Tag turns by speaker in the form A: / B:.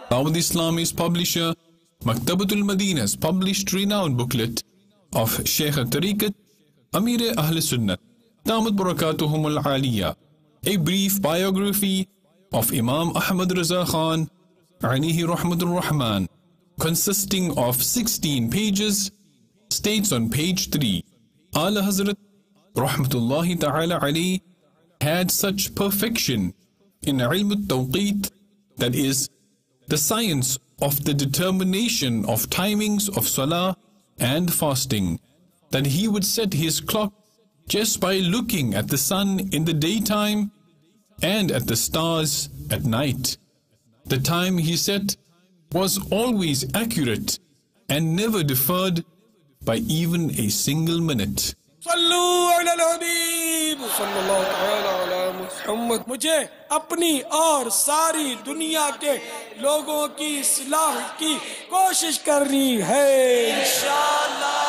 A: Dawud Islami's publisher, Maktabatul Madina's published renowned booklet of Shaykh al-Tariqat, Amir Ahl Sunnah, Damat Barakatuhum al-Aliyah, a brief biography of Imam Ahmad Raza Khan, alayhi rahmatur rahman, consisting of 16 pages, states on page 3, Ala Hazrat Rahmatullahi Ta'ala alayhi had such perfection in ilm al-tawqeet, that is, the science of the determination of timings of salah and fasting, that he would set his clock just by looking at the sun in the daytime and at the stars at night. The time he set was always accurate and never deferred by even a single minute.
B: मुझे अपनी और सारी दुनिया के लोगों की इस्लाह की कोशिश करनी है इंशाअल्लाह।